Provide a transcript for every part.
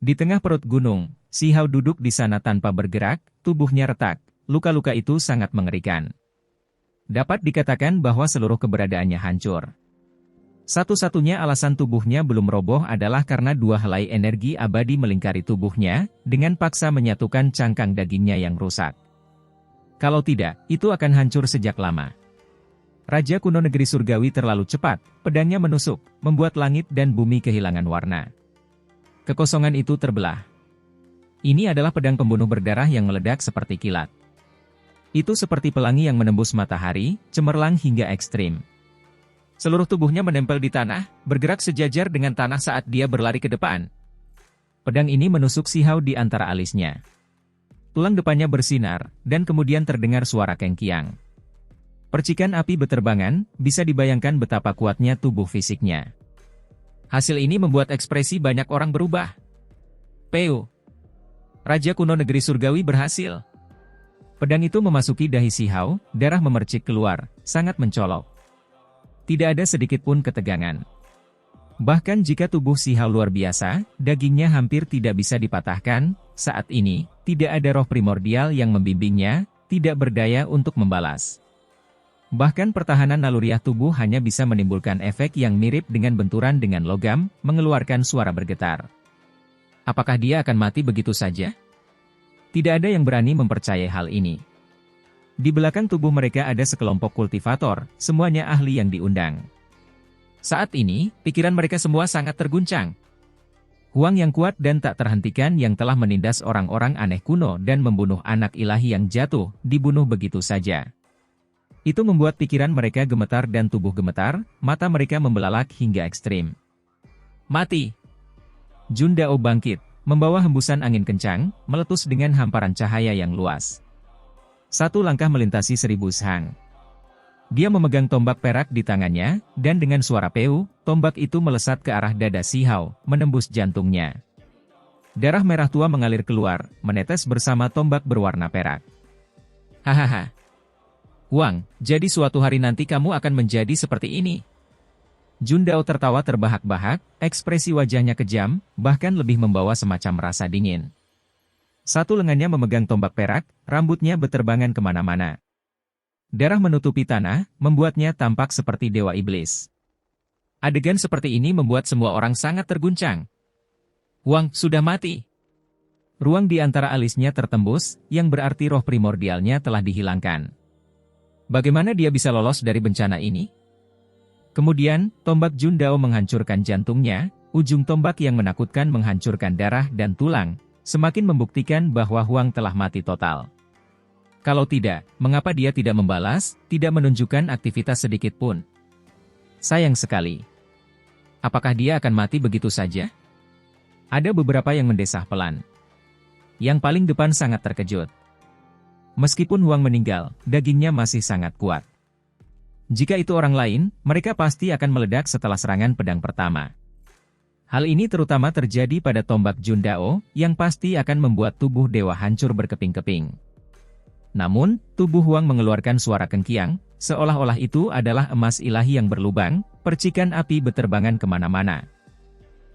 Di tengah perut gunung, Si Hao duduk di sana tanpa bergerak, tubuhnya retak. Luka-luka itu sangat mengerikan. Dapat dikatakan bahwa seluruh keberadaannya hancur. Satu-satunya alasan tubuhnya belum roboh adalah karena dua helai energi abadi melingkari tubuhnya, dengan paksa menyatukan cangkang dagingnya yang rusak. Kalau tidak, itu akan hancur sejak lama. Raja kuno negeri surgawi terlalu cepat, pedangnya menusuk, membuat langit dan bumi kehilangan warna. Kekosongan itu terbelah. Ini adalah pedang pembunuh berdarah yang meledak seperti kilat. Itu seperti pelangi yang menembus matahari, cemerlang hingga ekstrim. Seluruh tubuhnya menempel di tanah, bergerak sejajar dengan tanah saat dia berlari ke depan. Pedang ini menusuk Si Hao di antara alisnya. Tulang depannya bersinar, dan kemudian terdengar suara kengkiang. Percikan api beterbangan, bisa dibayangkan betapa kuatnya tubuh fisiknya. Hasil ini membuat ekspresi banyak orang berubah. Peu! Raja kuno negeri surgawi berhasil. Pedang itu memasuki dahi Si Hao, darah memercik keluar, sangat mencolok. Tidak ada sedikit pun ketegangan. Bahkan jika tubuh Si Hao luar biasa, dagingnya hampir tidak bisa dipatahkan, saat ini, tidak ada roh primordial yang membimbingnya, tidak berdaya untuk membalas. Bahkan pertahanan naluriah tubuh hanya bisa menimbulkan efek yang mirip dengan benturan dengan logam, mengeluarkan suara bergetar. Apakah dia akan mati begitu saja? Tidak ada yang berani mempercayai hal ini. Di belakang tubuh mereka ada sekelompok kultivator, semuanya ahli yang diundang. Saat ini, pikiran mereka semua sangat terguncang. Huang yang kuat dan tak terhentikan yang telah menindas orang-orang aneh kuno dan membunuh anak ilahi yang jatuh, dibunuh begitu saja. Itu membuat pikiran mereka gemetar dan tubuh gemetar, mata mereka membelalak hingga ekstrim. Mati! Jun Dao bangkit, membawa hembusan angin kencang, meletus dengan hamparan cahaya yang luas. Satu langkah melintasi 1000 shang. Dia memegang tombak perak di tangannya, dan dengan suara peu, tombak itu melesat ke arah dada Si Hao, menembus jantungnya. Darah merah tua mengalir keluar, menetes bersama tombak berwarna perak. Hahaha. Huang, jadi suatu hari nanti kamu akan menjadi seperti ini. Jun Dao tertawa terbahak-bahak, ekspresi wajahnya kejam, bahkan lebih membawa semacam rasa dingin. Satu lengannya memegang tombak perak, rambutnya beterbangan kemana-mana. Darah menutupi tanah, membuatnya tampak seperti dewa iblis. Adegan seperti ini membuat semua orang sangat terguncang. Huang sudah mati. Ruang di antara alisnya tertembus, yang berarti roh primordialnya telah dihilangkan. Bagaimana dia bisa lolos dari bencana ini? Kemudian, tombak Jun Dao menghancurkan jantungnya, ujung tombak yang menakutkan menghancurkan darah dan tulang, semakin membuktikan bahwa Huang telah mati total. Kalau tidak, mengapa dia tidak membalas, tidak menunjukkan aktivitas sedikit pun? Sayang sekali. Apakah dia akan mati begitu saja? Ada beberapa yang mendesah pelan. Yang paling depan sangat terkejut. Meskipun Huang meninggal, dagingnya masih sangat kuat. Jika itu orang lain, mereka pasti akan meledak setelah serangan pedang pertama. Hal ini terutama terjadi pada tombak Jun Dao, yang pasti akan membuat tubuh dewa hancur berkeping-keping. Namun, tubuh Huang mengeluarkan suara kengkiang, seolah-olah itu adalah emas ilahi yang berlubang, percikan api beterbangan kemana-mana.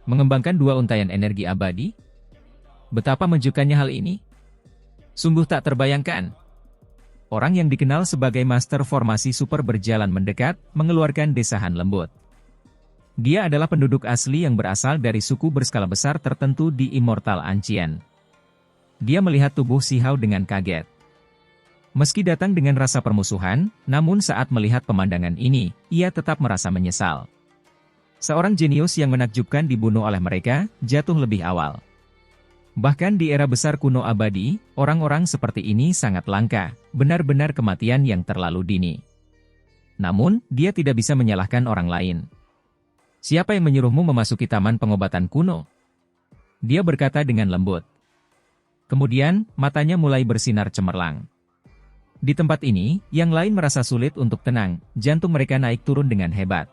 Mengembangkan dua untaian energi abadi? Betapa menunjukkannya hal ini? Sungguh tak terbayangkan. Orang yang dikenal sebagai master formasi super berjalan mendekat, mengeluarkan desahan lembut. Dia adalah penduduk asli yang berasal dari suku berskala besar tertentu di Immortal Ancient. Dia melihat tubuh Si Hao dengan kaget. Meski datang dengan rasa permusuhan, namun saat melihat pemandangan ini, ia tetap merasa menyesal. Seorang jenius yang menakjubkan dibunuh oleh mereka, jatuh lebih awal. Bahkan di era besar kuno abadi, orang-orang seperti ini sangat langka, benar-benar kematian yang terlalu dini. Namun, dia tidak bisa menyalahkan orang lain. Siapa yang menyuruhmu memasuki taman pengobatan kuno? Dia berkata dengan lembut. Kemudian, matanya mulai bersinar cemerlang. Di tempat ini, yang lain merasa sulit untuk tenang, jantung mereka naik turun dengan hebat.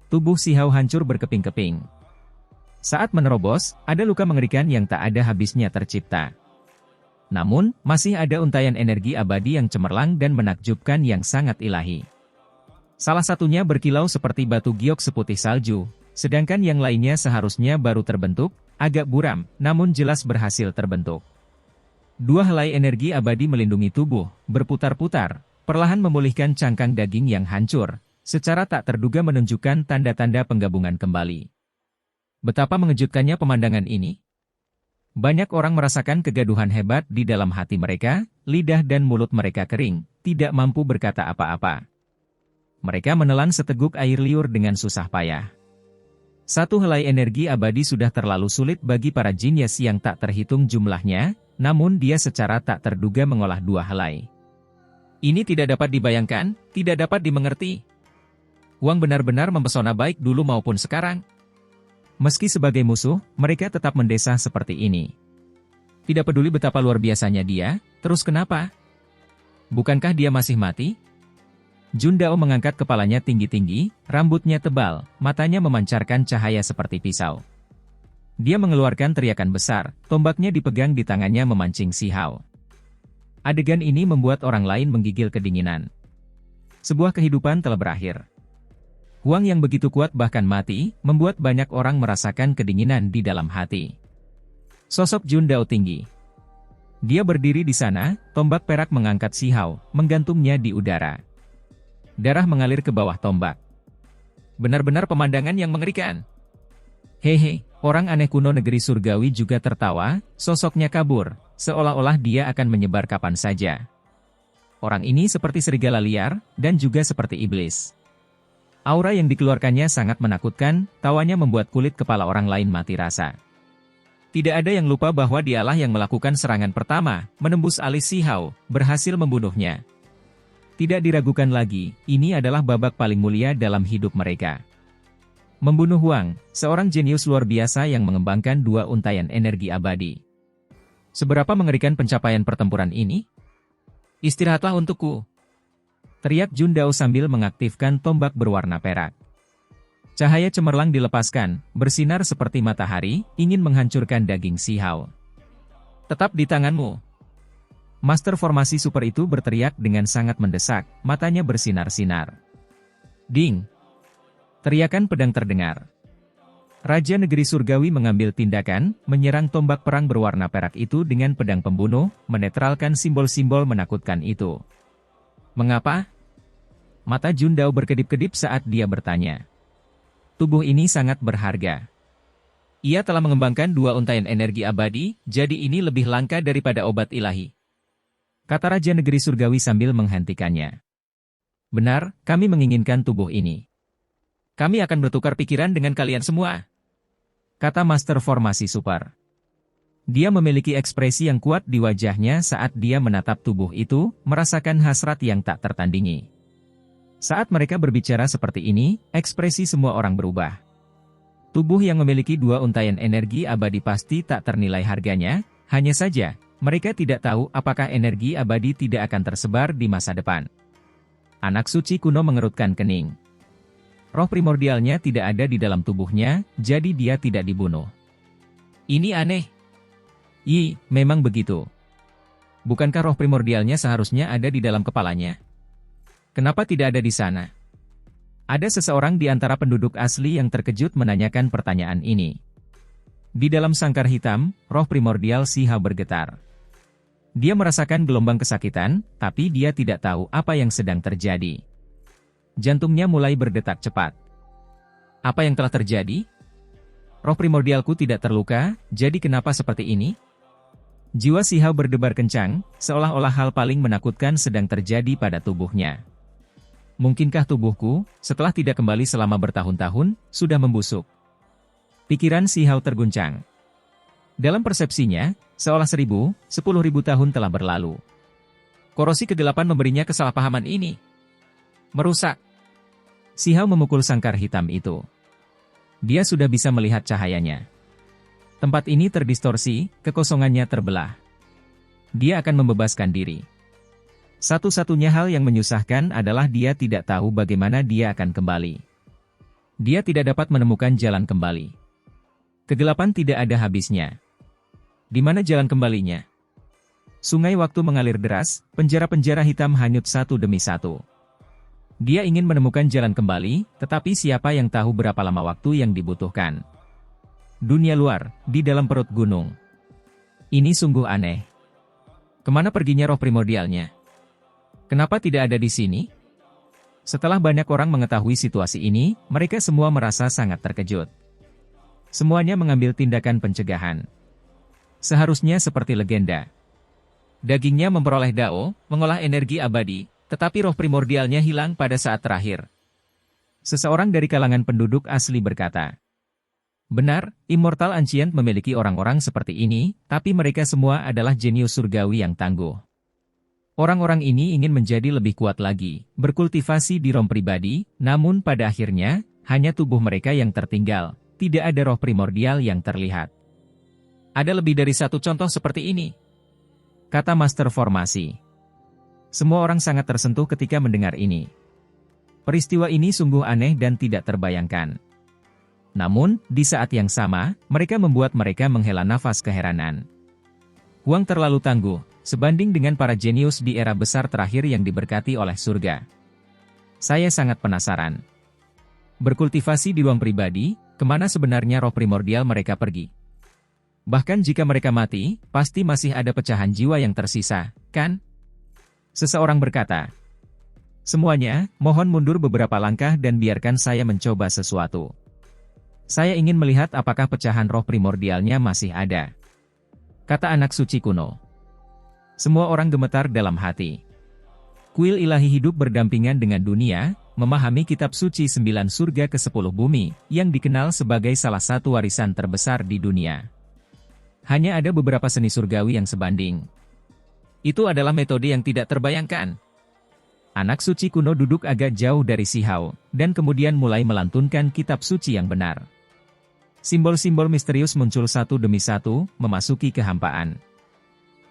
Tubuh Si Hao hancur berkeping-keping. Saat menerobos, ada luka mengerikan yang tak ada habisnya tercipta. Namun, masih ada untaian energi abadi yang cemerlang dan menakjubkan yang sangat ilahi. Salah satunya berkilau seperti batu giok seputih salju, sedangkan yang lainnya seharusnya baru terbentuk, agak buram, namun jelas berhasil terbentuk. Dua helai energi abadi melindungi tubuh, berputar-putar, perlahan memulihkan cangkang daging yang hancur, secara tak terduga menunjukkan tanda-tanda penggabungan kembali. Betapa mengejutkannya pemandangan ini. Banyak orang merasakan kegaduhan hebat di dalam hati mereka, lidah dan mulut mereka kering, tidak mampu berkata apa-apa. Mereka menelan seteguk air liur dengan susah payah. Satu helai energi abadi sudah terlalu sulit bagi para jinius yang tak terhitung jumlahnya, namun dia secara tak terduga mengolah dua helai. Ini tidak dapat dibayangkan, tidak dapat dimengerti. Huang benar-benar mempesona baik dulu maupun sekarang. Meski sebagai musuh, mereka tetap mendesah seperti ini. Tidak peduli betapa luar biasanya dia, terus kenapa? Bukankah dia masih mati? Jun Dao mengangkat kepalanya tinggi-tinggi, rambutnya tebal, matanya memancarkan cahaya seperti pisau. Dia mengeluarkan teriakan besar, tombaknya dipegang di tangannya memancing Si Hao. Adegan ini membuat orang lain menggigil kedinginan. Sebuah kehidupan telah berakhir. Huang yang begitu kuat bahkan mati, membuat banyak orang merasakan kedinginan di dalam hati. Sosok Jun Dao tinggi. Dia berdiri di sana, tombak perak mengangkat Si Hao, menggantungnya di udara. Darah mengalir ke bawah tombak. Benar-benar pemandangan yang mengerikan. Hehe, orang aneh kuno negeri surgawi juga tertawa, sosoknya kabur, seolah-olah dia akan menyebar kapan saja. Orang ini seperti serigala liar, dan juga seperti iblis. Aura yang dikeluarkannya sangat menakutkan, tawanya membuat kulit kepala orang lain mati rasa. Tidak ada yang lupa bahwa dialah yang melakukan serangan pertama, menembus alis Si Hao, berhasil membunuhnya. Tidak diragukan lagi, ini adalah babak paling mulia dalam hidup mereka. Membunuh Huang, seorang jenius luar biasa yang mengembangkan dua untaian energi abadi. Seberapa mengerikan pencapaian pertempuran ini? Istirahatlah untukku. Teriak Jun Dao sambil mengaktifkan tombak berwarna perak. Cahaya cemerlang dilepaskan, bersinar seperti matahari, ingin menghancurkan daging Si Hao. Tetap di tanganmu. Master formasi super itu berteriak dengan sangat mendesak, matanya bersinar-sinar. Ding! Teriakan pedang terdengar. Raja negeri surgawi mengambil tindakan, menyerang tombak perang berwarna perak itu dengan pedang pembunuh, menetralkan simbol-simbol menakutkan itu. Mengapa? Mata Jun Dao berkedip-kedip saat dia bertanya. Tubuh ini sangat berharga. Ia telah mengembangkan dua untaian energi abadi, jadi ini lebih langka daripada obat ilahi. Kata Raja Negeri Surgawi sambil menghentikannya. Benar, kami menginginkan tubuh ini. Kami akan bertukar pikiran dengan kalian semua. Kata Master Formasi Super. Dia memiliki ekspresi yang kuat di wajahnya saat dia menatap tubuh itu, merasakan hasrat yang tak tertandingi. Saat mereka berbicara seperti ini, ekspresi semua orang berubah. Tubuh yang memiliki dua untaian energi abadi pasti tak ternilai harganya, hanya saja, mereka tidak tahu apakah energi abadi tidak akan tersebar di masa depan. Anak suci kuno mengerutkan kening. Roh primordialnya tidak ada di dalam tubuhnya, jadi dia tidak dibunuh. Ini aneh. Memang begitu. Bukankah roh primordialnya seharusnya ada di dalam kepalanya? Kenapa tidak ada di sana? Ada seseorang di antara penduduk asli yang terkejut menanyakan pertanyaan ini. Di dalam sangkar hitam, roh primordial Si Hao bergetar. Dia merasakan gelombang kesakitan, tapi dia tidak tahu apa yang sedang terjadi. Jantungnya mulai berdetak cepat. Apa yang telah terjadi? Roh primordialku tidak terluka, jadi kenapa seperti ini? Jiwa Si Hao berdebar kencang, seolah-olah hal paling menakutkan sedang terjadi pada tubuhnya. Mungkinkah tubuhku, setelah tidak kembali selama bertahun-tahun, sudah membusuk? Pikiran Si Hao terguncang. Dalam persepsinya, seolah 1000, 10.000 tahun telah berlalu. Korosi kegelapan memberinya kesalahpahaman ini. Merusak. Si Hao memukul sangkar hitam itu. Dia sudah bisa melihat cahayanya. Tempat ini terdistorsi, kekosongannya terbelah. Dia akan membebaskan diri. Satu-satunya hal yang menyusahkan adalah dia tidak tahu bagaimana dia akan kembali. Dia tidak dapat menemukan jalan kembali. Kegelapan tidak ada habisnya. Di mana jalan kembalinya? Sungai waktu mengalir deras, penjara-penjara hitam hanyut satu demi satu. Dia ingin menemukan jalan kembali, tetapi siapa yang tahu berapa lama waktu yang dibutuhkan? Dunia luar, di dalam perut gunung. Ini sungguh aneh. Kemana perginya roh primordialnya? Kenapa tidak ada di sini? Setelah banyak orang mengetahui situasi ini, mereka semua merasa sangat terkejut. Semuanya mengambil tindakan pencegahan. Seharusnya seperti legenda. Dagingnya memperoleh dao, mengolah energi abadi, tetapi roh primordialnya hilang pada saat terakhir. Seseorang dari kalangan penduduk asli berkata, "Benar, Immortal Ancient memiliki orang-orang seperti ini, tapi mereka semua adalah jenius surgawi yang tangguh. Orang-orang ini ingin menjadi lebih kuat lagi, berkultivasi di rom pribadi, namun pada akhirnya, hanya tubuh mereka yang tertinggal, tidak ada roh primordial yang terlihat." Ada lebih dari satu contoh seperti ini, kata Master Formasi. Semua orang sangat tersentuh ketika mendengar ini. Peristiwa ini sungguh aneh dan tidak terbayangkan. Namun, di saat yang sama, mereka membuat mereka menghela nafas keheranan. Huang terlalu tangguh, sebanding dengan para jenius di era besar terakhir yang diberkati oleh surga. Saya sangat penasaran. Berkultivasi di ruang pribadi, kemana sebenarnya roh primordial mereka pergi? Bahkan jika mereka mati, pasti masih ada pecahan jiwa yang tersisa, kan? Seseorang berkata, "Semuanya, mohon mundur beberapa langkah dan biarkan saya mencoba sesuatu. Saya ingin melihat apakah pecahan roh primordialnya masih ada," kata anak suci kuno. Semua orang gemetar dalam hati. Kuil ilahi hidup berdampingan dengan dunia, memahami kitab suci 9 surga ke-10 bumi, yang dikenal sebagai salah satu warisan terbesar di dunia. Hanya ada beberapa seni surgawi yang sebanding. Itu adalah metode yang tidak terbayangkan. Anak suci kuno duduk agak jauh dari Si Hao, dan kemudian mulai melantunkan kitab suci yang benar. Simbol-simbol misterius muncul satu demi satu, memasuki kehampaan.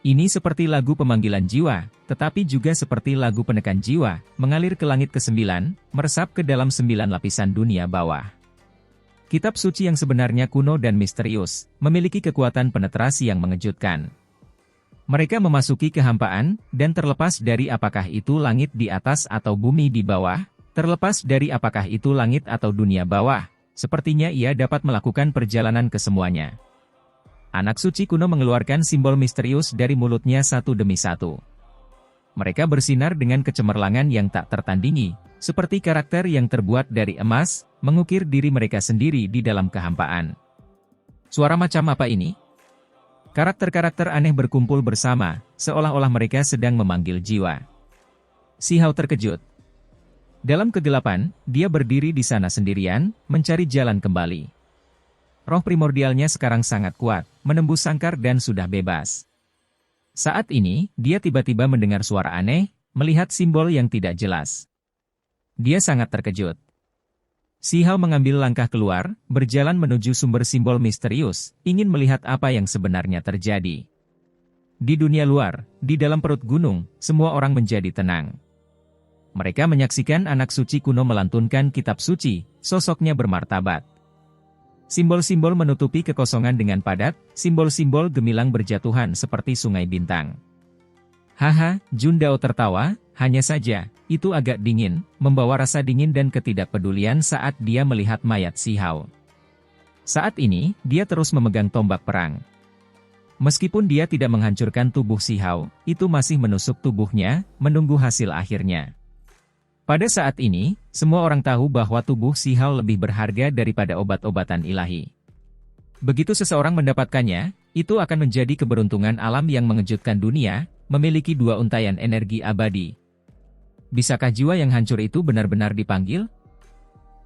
Ini seperti lagu pemanggilan jiwa, tetapi juga seperti lagu penekan jiwa, mengalir ke langit ke-9, meresap ke dalam 9 lapisan dunia bawah. Kitab suci yang sebenarnya kuno dan misterius, memiliki kekuatan penetrasi yang mengejutkan. Mereka memasuki kehampaan, dan terlepas dari apakah itu langit di atas atau bumi di bawah, terlepas dari apakah itu langit atau dunia bawah, sepertinya ia dapat melakukan perjalanan ke semuanya. Anak suci kuno mengeluarkan simbol misterius dari mulutnya satu demi satu. Mereka bersinar dengan kecemerlangan yang tak tertandingi, seperti karakter yang terbuat dari emas, mengukir diri mereka sendiri di dalam kehampaan. Suara macam apa ini? Karakter-karakter aneh berkumpul bersama, seolah-olah mereka sedang memanggil jiwa. Si Hao terkejut. Dalam kegelapan, dia berdiri di sana sendirian, mencari jalan kembali. Roh primordialnya sekarang sangat kuat, menembus sangkar dan sudah bebas. Saat ini, dia tiba-tiba mendengar suara aneh, melihat simbol yang tidak jelas. Dia sangat terkejut. Si Hao mengambil langkah keluar, berjalan menuju sumber simbol misterius, ingin melihat apa yang sebenarnya terjadi. Di dunia luar, di dalam perut gunung, semua orang menjadi tenang. Mereka menyaksikan anak suci kuno melantunkan kitab suci, sosoknya bermartabat. Simbol-simbol menutupi kekosongan dengan padat, simbol-simbol gemilang berjatuhan seperti sungai bintang. Haha, Jun Dao tertawa, hanya saja, itu agak dingin, membawa rasa dingin dan ketidakpedulian saat dia melihat mayat Si Hao. Saat ini, dia terus memegang tombak perang. Meskipun dia tidak menghancurkan tubuh Si Hao, itu masih menusuk tubuhnya, menunggu hasil akhirnya. Pada saat ini, semua orang tahu bahwa tubuh Si Hao lebih berharga daripada obat-obatan ilahi. Begitu seseorang mendapatkannya, itu akan menjadi keberuntungan alam yang mengejutkan dunia, memiliki 2 untaian energi abadi. Bisakah jiwa yang hancur itu benar-benar dipanggil?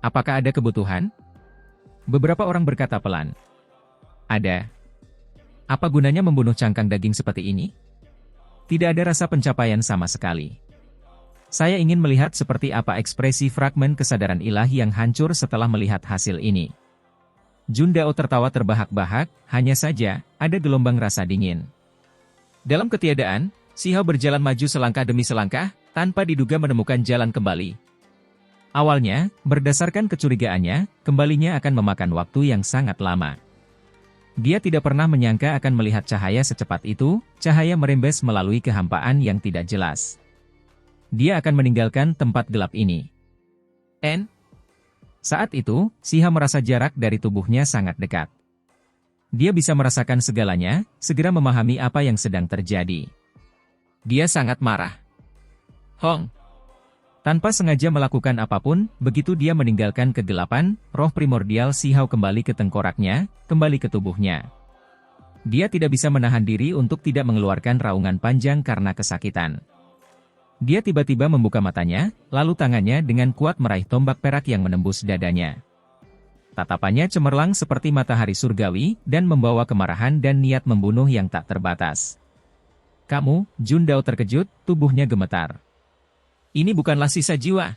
Apakah ada kebutuhan? Beberapa orang berkata pelan. Ada. Apa gunanya membunuh cangkang daging seperti ini? Tidak ada rasa pencapaian sama sekali. Saya ingin melihat seperti apa ekspresi fragmen kesadaran ilahi yang hancur setelah melihat hasil ini. Jun Dao tertawa terbahak-bahak, hanya saja, ada gelombang rasa dingin. Dalam ketiadaan, Si Hao berjalan maju selangkah demi selangkah, tanpa diduga menemukan jalan kembali. Awalnya, berdasarkan kecurigaannya, kembalinya akan memakan waktu yang sangat lama. Dia tidak pernah menyangka akan melihat cahaya secepat itu, cahaya merembes melalui kehampaan yang tidak jelas. Dia akan meninggalkan tempat gelap ini. Saat itu, Si Hao merasa jarak dari tubuhnya sangat dekat. Dia bisa merasakan segalanya, segera memahami apa yang sedang terjadi. Dia sangat marah. Hong. Tanpa sengaja melakukan apapun, begitu dia meninggalkan kegelapan, roh primordial Sihao kembali ke tengkoraknya, kembali ke tubuhnya. Dia tidak bisa menahan diri untuk tidak mengeluarkan raungan panjang karena kesakitan. Dia tiba-tiba membuka matanya, lalu tangannya dengan kuat meraih tombak perak yang menembus dadanya. Tatapannya cemerlang seperti matahari surgawi, dan membawa kemarahan dan niat membunuh yang tak terbatas. Kamu, Jun Dao terkejut, tubuhnya gemetar. Ini bukanlah sisa jiwa.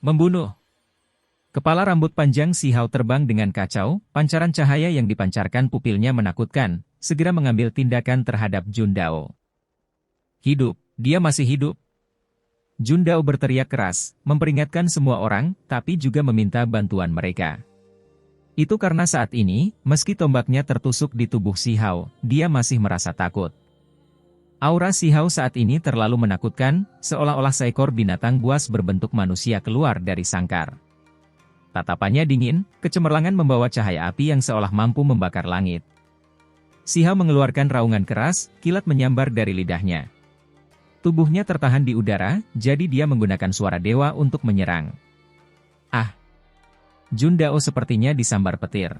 Membunuh. Kepala rambut panjang Sihao terbang dengan kacau, pancaran cahaya yang dipancarkan pupilnya menakutkan, segera mengambil tindakan terhadap Jun Dao. Hidup, dia masih hidup. Jun Dao berteriak keras, memperingatkan semua orang, tapi juga meminta bantuan mereka. Itu karena saat ini, meski tombaknya tertusuk di tubuh Sihao, dia masih merasa takut. Aura Sihao saat ini terlalu menakutkan, seolah-olah seekor binatang buas berbentuk manusia keluar dari sangkar. Tatapannya dingin, kecemerlangan membawa cahaya api yang seolah mampu membakar langit. Sihao mengeluarkan raungan keras, kilat menyambar dari lidahnya. Tubuhnya tertahan di udara, jadi dia menggunakan suara dewa untuk menyerang. Ah! Jun Dao sepertinya disambar petir.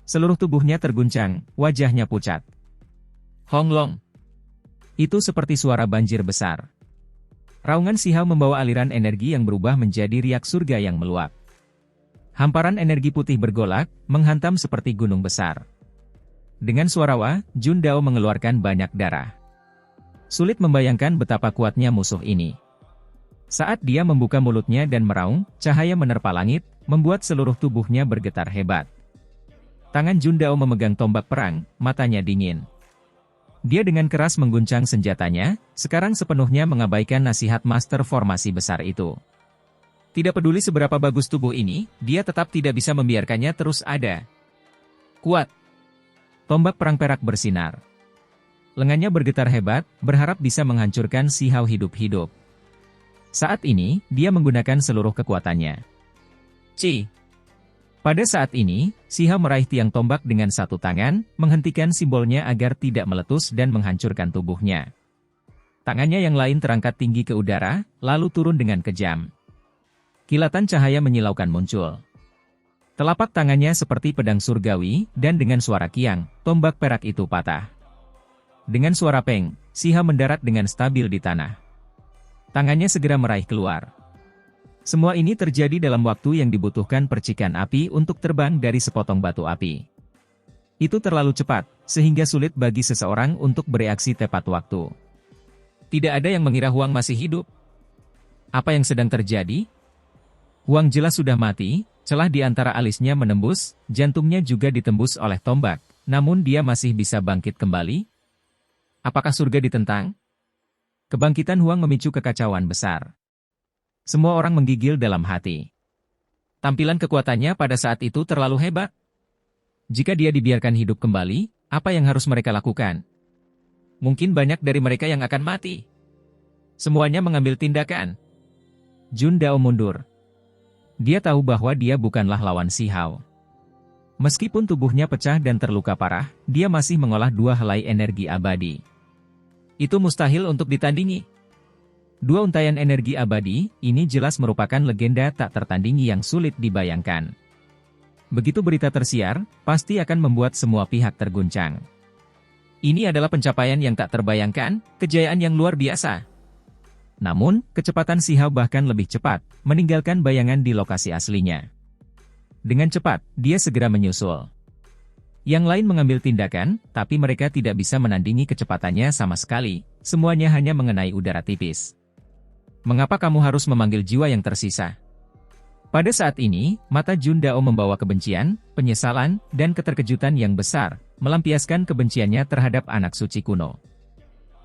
Seluruh tubuhnya terguncang, wajahnya pucat. Hong Long! Itu seperti suara banjir besar. Raungan Sihao membawa aliran energi yang berubah menjadi riak surga yang meluap. Hamparan energi putih bergolak, menghantam seperti gunung besar. Dengan suara wah, Jun Dao mengeluarkan banyak darah. Sulit membayangkan betapa kuatnya musuh ini. Saat dia membuka mulutnya dan meraung, cahaya menerpa langit, membuat seluruh tubuhnya bergetar hebat. Tangan Jun Dao memegang tombak perang, matanya dingin. Dia dengan keras mengguncang senjatanya, sekarang sepenuhnya mengabaikan nasihat master formasi besar itu. Tidak peduli seberapa bagus tubuh ini, dia tetap tidak bisa membiarkannya terus ada. Kuat. Tombak perang perak bersinar. Lengannya bergetar hebat, berharap bisa menghancurkan Sihao hidup-hidup. Saat ini, dia menggunakan seluruh kekuatannya. Ci. Pada saat ini, Sihao meraih tiang tombak dengan satu tangan, menghentikan simbolnya agar tidak meletus dan menghancurkan tubuhnya. Tangannya yang lain terangkat tinggi ke udara, lalu turun dengan kejam. Kilatan cahaya menyilaukan muncul. Telapak tangannya seperti pedang surgawi, dan dengan suara kiang, tombak perak itu patah. Dengan suara peng, Sihao mendarat dengan stabil di tanah. Tangannya segera meraih keluar. Semua ini terjadi dalam waktu yang dibutuhkan percikan api untuk terbang dari sepotong batu api. Itu terlalu cepat, sehingga sulit bagi seseorang untuk bereaksi tepat waktu. Tidak ada yang mengira Huang masih hidup. Apa yang sedang terjadi? Huang jelas sudah mati, celah di antara alisnya menembus, jantungnya juga ditembus oleh tombak, namun dia masih bisa bangkit kembali. Apakah surga ditentang? Kebangkitan Huang memicu kekacauan besar. Semua orang menggigil dalam hati. Tampilan kekuatannya pada saat itu terlalu hebat. Jika dia dibiarkan hidup kembali, apa yang harus mereka lakukan? Mungkin banyak dari mereka yang akan mati. Semuanya mengambil tindakan. Jun Dao mundur. Dia tahu bahwa dia bukanlah lawan Sihao. Meskipun tubuhnya pecah dan terluka parah, dia masih mengolah dua helai energi abadi. Itu mustahil untuk ditandingi. Dua untaian energi abadi, ini jelas merupakan legenda tak tertandingi yang sulit dibayangkan. Begitu berita tersiar, pasti akan membuat semua pihak terguncang. Ini adalah pencapaian yang tak terbayangkan, kejayaan yang luar biasa. Namun, kecepatan Sihao bahkan lebih cepat, meninggalkan bayangan di lokasi aslinya. Dengan cepat, dia segera menyusul. Yang lain mengambil tindakan, tapi mereka tidak bisa menandingi kecepatannya sama sekali, semuanya hanya mengenai udara tipis. Mengapa kamu harus memanggil jiwa yang tersisa? Pada saat ini, mata Jun Dao membawa kebencian, penyesalan, dan keterkejutan yang besar, melampiaskan kebenciannya terhadap anak suci kuno.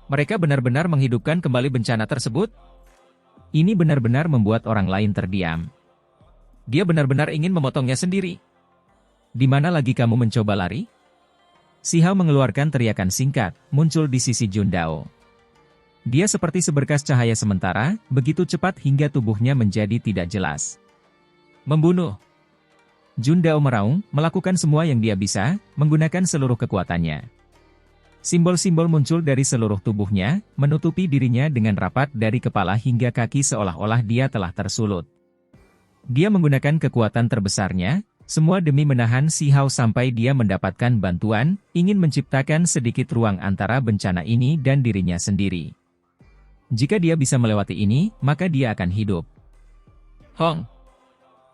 Mereka benar-benar menghidupkan kembali bencana tersebut? Ini benar-benar membuat orang lain terdiam. Dia benar-benar ingin memotongnya sendiri. Di mana lagi kamu mencoba lari? Sihao mengeluarkan teriakan singkat, muncul di sisi Jun Dao. Dia seperti seberkas cahaya sementara, begitu cepat hingga tubuhnya menjadi tidak jelas. Membunuh. Jun Dao meraung, melakukan semua yang dia bisa, menggunakan seluruh kekuatannya. Simbol-simbol muncul dari seluruh tubuhnya, menutupi dirinya dengan rapat dari kepala hingga kaki seolah-olah dia telah tersulut. Dia menggunakan kekuatan terbesarnya, semua demi menahan Si Hao sampai dia mendapatkan bantuan, ingin menciptakan sedikit ruang antara bencana ini dan dirinya sendiri. Jika dia bisa melewati ini, maka dia akan hidup. Hong!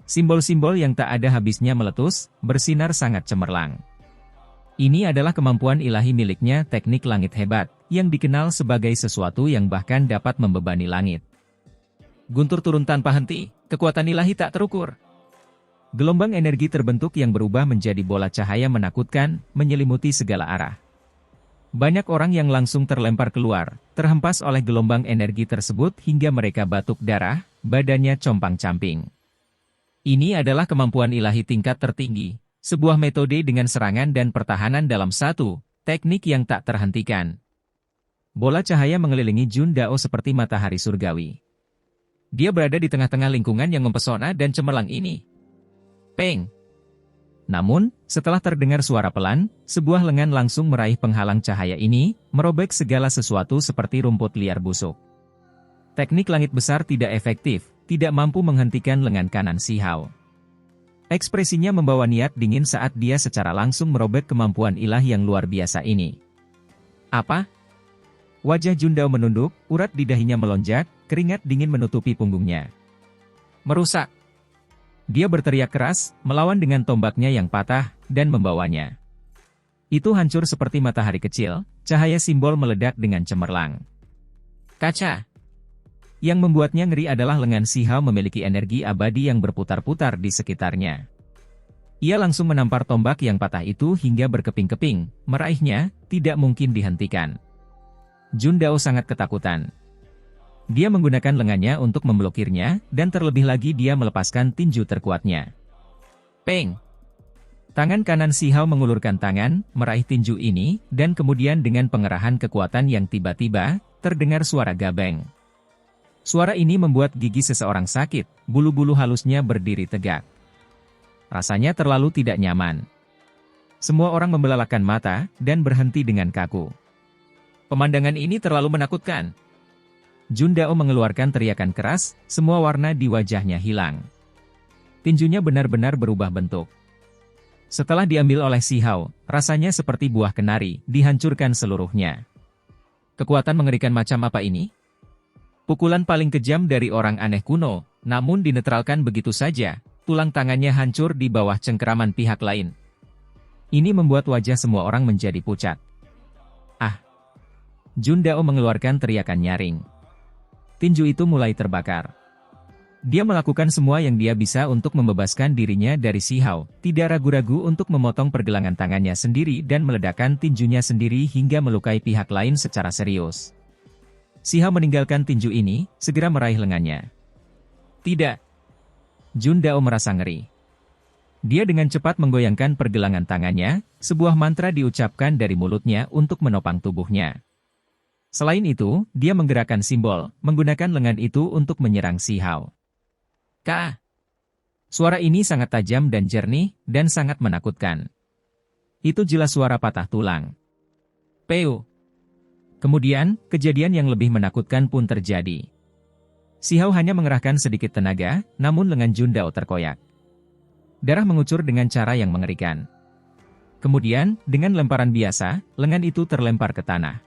Simbol-simbol yang tak ada habisnya meletus, bersinar sangat cemerlang. Ini adalah kemampuan ilahi miliknya, teknik langit hebat, yang dikenal sebagai sesuatu yang bahkan dapat membebani langit. Guntur turun tanpa henti, kekuatan ilahi tak terukur. Gelombang energi terbentuk yang berubah menjadi bola cahaya menakutkan, menyelimuti segala arah. Banyak orang yang langsung terlempar keluar, terhempas oleh gelombang energi tersebut hingga mereka batuk darah, badannya compang-camping. Ini adalah kemampuan ilahi tingkat tertinggi, sebuah metode dengan serangan dan pertahanan dalam satu, teknik yang tak terhentikan. Bola cahaya mengelilingi Jun Dao seperti matahari surgawi. Dia berada di tengah-tengah lingkungan yang mempesona dan cemerlang ini. Peng! Namun, setelah terdengar suara pelan, sebuah lengan langsung meraih penghalang cahaya ini, merobek segala sesuatu seperti rumput liar busuk. Teknik langit besar tidak efektif, tidak mampu menghentikan lengan kanan Si Hao. Ekspresinya membawa niat dingin saat dia secara langsung merobek kemampuan ilahi yang luar biasa ini. Apa? Wajah Jun Dao menunduk, urat di dahinya melonjak, keringat dingin menutupi punggungnya. Merusak! Dia berteriak keras, melawan dengan tombaknya yang patah, dan membawanya. Itu hancur seperti matahari kecil, cahaya simbol meledak dengan cemerlang. Kaca! Yang membuatnya ngeri adalah lengan Si Hao memiliki energi abadi yang berputar-putar di sekitarnya. Ia langsung menampar tombak yang patah itu hingga berkeping-keping, meraihnya, tidak mungkin dihentikan. Jun Dao sangat ketakutan. Dia menggunakan lengannya untuk memblokirnya, dan terlebih lagi dia melepaskan tinju terkuatnya. Peng! Tangan kanan Si Hao mengulurkan tangan, meraih tinju ini, dan kemudian dengan pengerahan kekuatan yang tiba-tiba, terdengar suara gabeng. Suara ini membuat gigi seseorang sakit, bulu-bulu halusnya berdiri tegak. Rasanya terlalu tidak nyaman. Semua orang membelalakan mata, dan berhenti dengan kaku. Pemandangan ini terlalu menakutkan. Jun Dao mengeluarkan teriakan keras, semua warna di wajahnya hilang. Tinjunya benar-benar berubah bentuk. Setelah diambil oleh Si Hao, rasanya seperti buah kenari, dihancurkan seluruhnya. Kekuatan mengerikan macam apa ini? Pukulan paling kejam dari orang aneh kuno, namun dinetralkan begitu saja, tulang tangannya hancur di bawah cengkeraman pihak lain. Ini membuat wajah semua orang menjadi pucat. Ah! Jun Dao mengeluarkan teriakan nyaring. Tinju itu mulai terbakar. Dia melakukan semua yang dia bisa untuk membebaskan dirinya dari Si Hao, tidak ragu-ragu untuk memotong pergelangan tangannya sendiri dan meledakkan tinjunya sendiri hingga melukai pihak lain secara serius. Si Hao meninggalkan tinju ini, segera meraih lengannya. Tidak. Jun Dao merasa ngeri. Dia dengan cepat menggoyangkan pergelangan tangannya, sebuah mantra diucapkan dari mulutnya untuk menopang tubuhnya. Selain itu, dia menggerakkan simbol, menggunakan lengan itu untuk menyerang Si Hao. Ka! Suara ini sangat tajam dan jernih, dan sangat menakutkan. Itu jelas suara patah tulang. Peu! Kemudian, kejadian yang lebih menakutkan pun terjadi. Si Hao hanya mengerahkan sedikit tenaga, namun lengan Jun Dao terkoyak. Darah mengucur dengan cara yang mengerikan. Kemudian, dengan lemparan biasa, lengan itu terlempar ke tanah.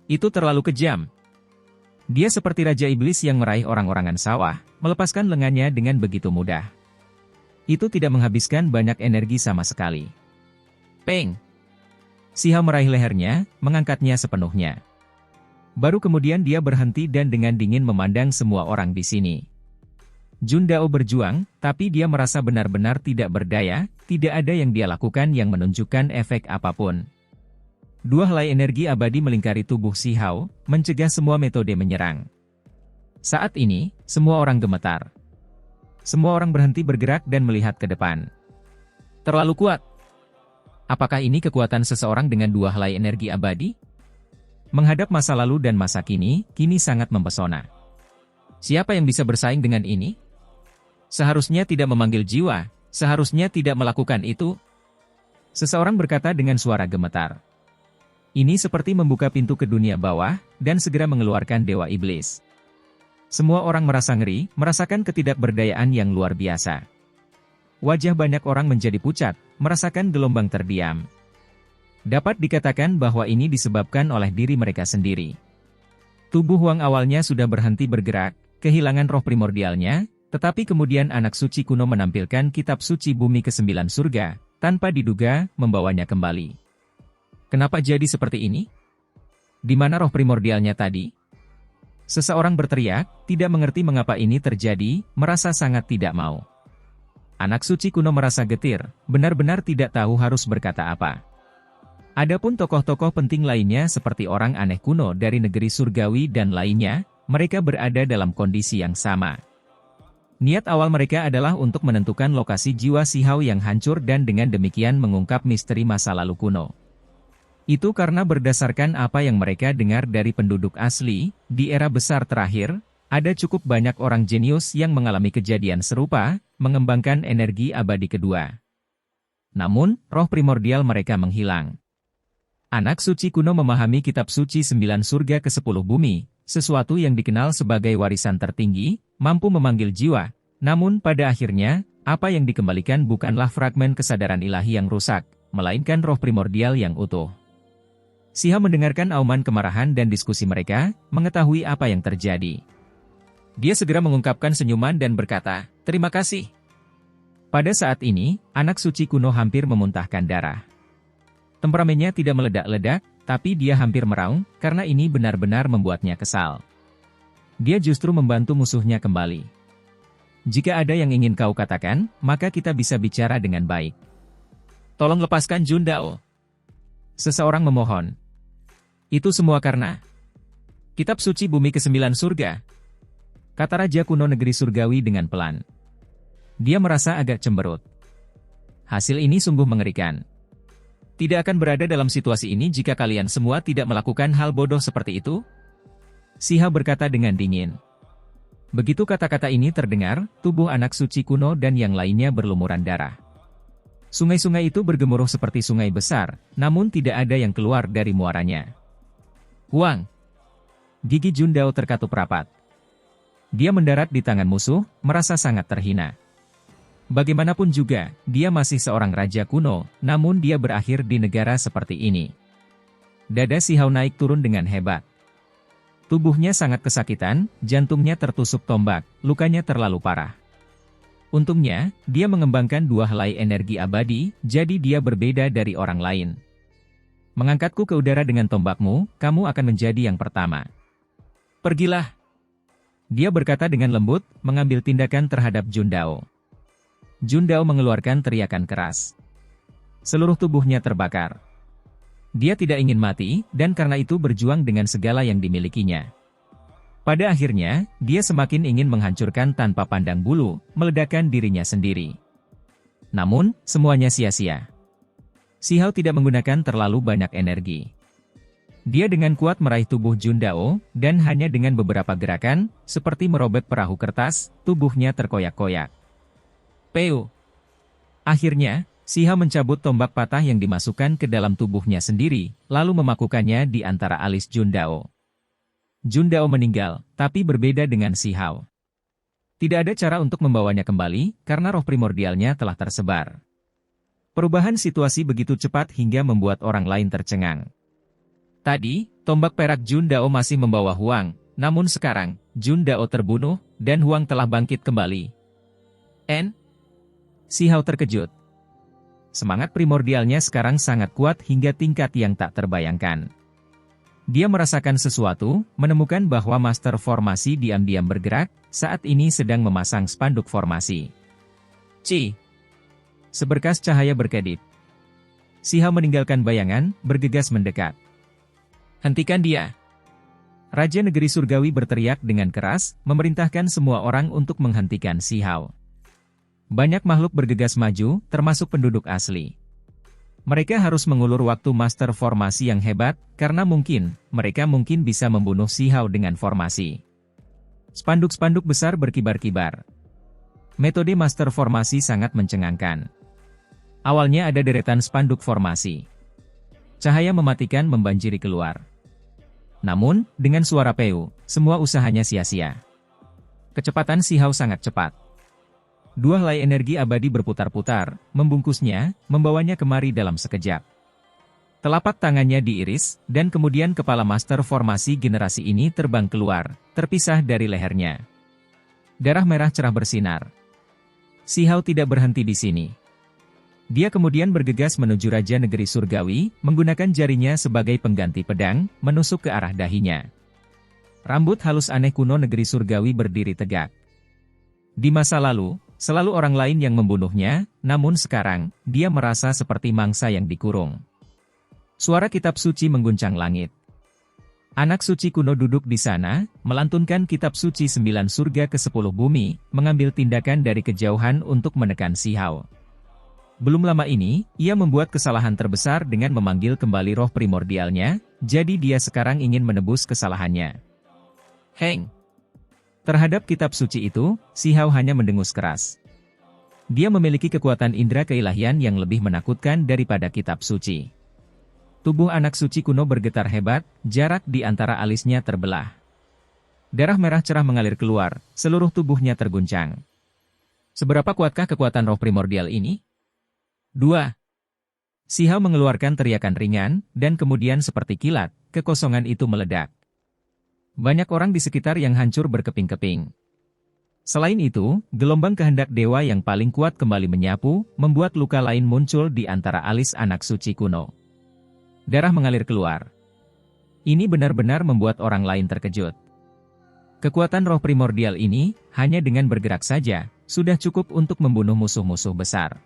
Itu terlalu kejam. Dia seperti Raja Iblis yang meraih orang-orangan sawah, melepaskan lengannya dengan begitu mudah. Itu tidak menghabiskan banyak energi sama sekali. Peng! Si Hao meraih lehernya, mengangkatnya sepenuhnya. Baru kemudian dia berhenti dan dengan dingin memandang semua orang di sini. Jun Dao berjuang, tapi dia merasa benar-benar tidak berdaya, tidak ada yang dia lakukan yang menunjukkan efek apapun. Dua helai energi abadi melingkari tubuh Si Hao, mencegah semua metode menyerang. Saat ini, semua orang gemetar. Semua orang berhenti bergerak dan melihat ke depan. Terlalu kuat. Apakah ini kekuatan seseorang dengan dua helai energi abadi? Menghadap masa lalu dan masa kini sangat mempesona. Siapa yang bisa bersaing dengan ini? Seharusnya tidak memanggil jiwa, Seharusnya tidak melakukan itu. Seseorang berkata dengan suara gemetar. Ini seperti membuka pintu ke dunia bawah, dan segera mengeluarkan Dewa Iblis. Semua orang merasa ngeri, merasakan ketidakberdayaan yang luar biasa. Wajah banyak orang menjadi pucat, merasakan gelombang terdiam. Dapat dikatakan bahwa ini disebabkan oleh diri mereka sendiri. Tubuh Huang awalnya sudah berhenti bergerak, kehilangan roh primordialnya, tetapi kemudian anak suci kuno menampilkan kitab suci bumi ke-9 surga, tanpa diduga, membawanya kembali. Kenapa jadi seperti ini? Di mana roh primordialnya tadi? Seseorang berteriak, tidak mengerti mengapa ini terjadi, merasa sangat tidak mau. Anak suci kuno merasa getir, benar-benar tidak tahu harus berkata apa. Adapun tokoh-tokoh penting lainnya seperti orang aneh kuno dari negeri surgawi dan lainnya, mereka berada dalam kondisi yang sama. Niat awal mereka adalah untuk menentukan lokasi jiwa si Hao yang hancur dan dengan demikian mengungkap misteri masa lalu kuno. Itu karena berdasarkan apa yang mereka dengar dari penduduk asli, di era besar terakhir, ada cukup banyak orang jenius yang mengalami kejadian serupa, mengembangkan energi abadi kedua. Namun, roh primordial mereka menghilang. Anak suci kuno memahami kitab suci 9 surga ke-10 bumi, sesuatu yang dikenal sebagai warisan tertinggi, mampu memanggil jiwa. Namun pada akhirnya, apa yang dikembalikan bukanlah fragmen kesadaran ilahi yang rusak, melainkan roh primordial yang utuh. Si Hao mendengarkan auman kemarahan dan diskusi mereka, mengetahui apa yang terjadi. Dia segera mengungkapkan senyuman dan berkata, "Terima kasih." Pada saat ini, anak suci kuno hampir memuntahkan darah. Temperamennya tidak meledak-ledak, tapi dia hampir meraung, karena ini benar-benar membuatnya kesal. Dia justru membantu musuhnya kembali. Jika ada yang ingin kau katakan, maka kita bisa bicara dengan baik. Tolong lepaskan Jun Dao. Seseorang memohon. Itu semua karena kitab suci bumi ke-9 surga, kata Raja kuno negeri surgawi dengan pelan. Dia merasa agak cemberut. Hasil ini sungguh mengerikan. Tidak akan berada dalam situasi ini jika kalian semua tidak melakukan hal bodoh seperti itu? Si Hao berkata dengan dingin. Begitu kata-kata ini terdengar, tubuh anak suci kuno dan yang lainnya berlumuran darah. Sungai-sungai itu bergemuruh seperti sungai besar, namun tidak ada yang keluar dari muaranya. Huang! Gigi Jun Dao terkatup rapat. Dia mendarat di tangan musuh, merasa sangat terhina. Bagaimanapun juga, dia masih seorang raja kuno, namun dia berakhir di negara seperti ini. Dada si Hao naik turun dengan hebat. Tubuhnya sangat kesakitan, jantungnya tertusuk tombak, lukanya terlalu parah. Untungnya, dia mengembangkan 2 helai energi abadi, jadi dia berbeda dari orang lain. Mengangkatku ke udara dengan tombakmu, kamu akan menjadi yang pertama. Pergilah. Dia berkata dengan lembut, mengambil tindakan terhadap Jun Dao. Jun Dao mengeluarkan teriakan keras. Seluruh tubuhnya terbakar. Dia tidak ingin mati, dan karena itu berjuang dengan segala yang dimilikinya. Pada akhirnya, dia semakin ingin menghancurkan tanpa pandang bulu, meledakkan dirinya sendiri. Namun, semuanya sia-sia. Si Hao tidak menggunakan terlalu banyak energi. Dia dengan kuat meraih tubuh Jun Dao, dan hanya dengan beberapa gerakan, seperti merobek perahu kertas, tubuhnya terkoyak-koyak. Peu. Akhirnya, si Hao mencabut tombak patah yang dimasukkan ke dalam tubuhnya sendiri, lalu memakukannya di antara alis Jun Dao. Jun Dao meninggal, tapi berbeda dengan si Hao. Tidak ada cara untuk membawanya kembali, karena roh primordialnya telah tersebar. Perubahan situasi begitu cepat hingga membuat orang lain tercengang. Tadi, tombak perak Jun Dao masih membawa Huang, namun sekarang, Jun Dao terbunuh, dan Huang telah bangkit kembali. Si Hao terkejut. Semangat primordialnya sekarang sangat kuat hingga tingkat yang tak terbayangkan. Dia merasakan sesuatu, menemukan bahwa master formasi diam-diam bergerak, saat ini sedang memasang spanduk formasi. Seberkas cahaya berkedip. Si Hao meninggalkan bayangan, bergegas mendekat. Hentikan dia! Raja negeri surgawi berteriak dengan keras, memerintahkan semua orang untuk menghentikan si Hao. Banyak makhluk bergegas maju, termasuk penduduk asli. Mereka harus mengulur waktu master formasi yang hebat, karena mereka mungkin bisa membunuh si Hao dengan formasi. Spanduk-spanduk besar berkibar-kibar. Metode master formasi sangat mencengangkan. Awalnya ada deretan spanduk formasi. Cahaya mematikan membanjiri keluar. Namun, dengan suara peu, semua usahanya sia-sia. Kecepatan Shihao sangat cepat. Dua helai energi abadi berputar-putar, membungkusnya, membawanya kemari dalam sekejap. Telapak tangannya diiris, dan kemudian kepala master formasi generasi ini terbang keluar, terpisah dari lehernya. Darah merah cerah bersinar. Shihao tidak berhenti di sini. Dia kemudian bergegas menuju Raja Negeri Surgawi, menggunakan jarinya sebagai pengganti pedang, menusuk ke arah dahinya. Rambut halus aneh kuno Negeri Surgawi berdiri tegak. Di masa lalu, selalu orang lain yang membunuhnya, namun sekarang, dia merasa seperti mangsa yang dikurung. Suara kitab suci mengguncang langit. Anak suci kuno duduk di sana, melantunkan kitab suci 9 surga ke 10 bumi, mengambil tindakan dari kejauhan untuk menekan Shihao. Belum lama ini, ia membuat kesalahan terbesar dengan memanggil kembali roh primordialnya, jadi dia sekarang ingin menebus kesalahannya. Heng! Terhadap kitab suci itu, Shihao hanya mendengus keras. Dia memiliki kekuatan indera keilahian yang lebih menakutkan daripada kitab suci. Tubuh anak suci kuno bergetar hebat, jarak di antara alisnya terbelah. Darah merah cerah mengalir keluar, seluruh tubuhnya terguncang. Seberapa kuatkah kekuatan roh primordial ini? 2. Shihao mengeluarkan teriakan ringan, dan kemudian seperti kilat, kekosongan itu meledak. Banyak orang di sekitar yang hancur berkeping-keping. Selain itu, gelombang kehendak dewa yang paling kuat kembali menyapu, membuat luka lain muncul di antara alis anak suci kuno. Darah mengalir keluar. Ini benar-benar membuat orang lain terkejut. Kekuatan roh primordial ini, hanya dengan bergerak saja, sudah cukup untuk membunuh musuh-musuh besar.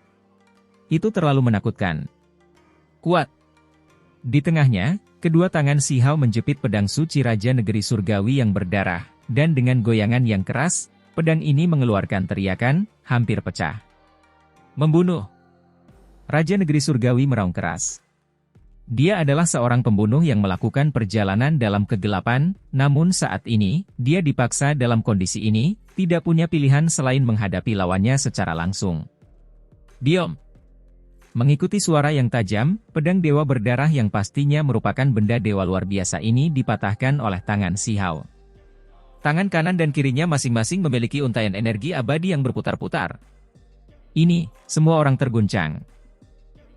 Itu terlalu menakutkan. Kuat. Di tengahnya, kedua tangan Shihao menjepit pedang suci Raja Negeri Surgawi yang berdarah, dan dengan goyangan yang keras, pedang ini mengeluarkan teriakan, hampir pecah. Membunuh. Raja Negeri Surgawi meraung keras. Dia adalah seorang pembunuh yang melakukan perjalanan dalam kegelapan, namun saat ini, dia dipaksa dalam kondisi ini, tidak punya pilihan selain menghadapi lawannya secara langsung. Diam! Mengikuti suara yang tajam, pedang dewa berdarah yang pastinya merupakan benda dewa luar biasa ini dipatahkan oleh tangan Shihao. Tangan kanan dan kirinya masing-masing memiliki untaian energi abadi yang berputar-putar. Ini, semua orang terguncang.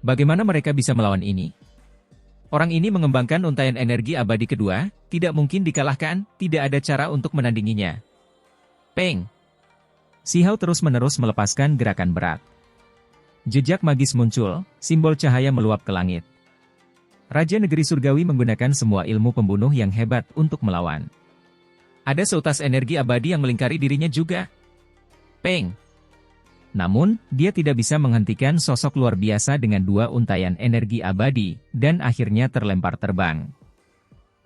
Bagaimana mereka bisa melawan ini? Orang ini mengembangkan untaian energi abadi kedua, tidak mungkin dikalahkan, tidak ada cara untuk menandinginya. Peng! Shihao terus-menerus melepaskan gerakan berat. Jejak magis muncul, simbol cahaya meluap ke langit. Raja Negeri Surgawi menggunakan semua ilmu pembunuh yang hebat untuk melawan. Ada seutas energi abadi yang melingkari dirinya juga. Peng! Namun, dia tidak bisa menghentikan sosok luar biasa dengan dua untaian energi abadi, dan akhirnya terlempar terbang.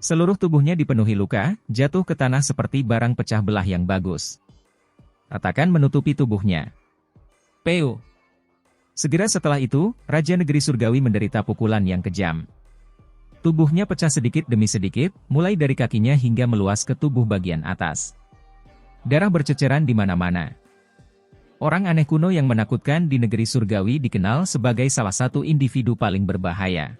Seluruh tubuhnya dipenuhi luka, jatuh ke tanah seperti barang pecah belah yang bagus. Retakan menutupi tubuhnya. Peu! Segera setelah itu, Raja Negeri Surgawi menderita pukulan yang kejam. Tubuhnya pecah sedikit demi sedikit, mulai dari kakinya hingga meluas ke tubuh bagian atas. Darah berceceran di mana-mana. Orang aneh kuno yang menakutkan di negeri surgawi dikenal sebagai salah satu individu paling berbahaya.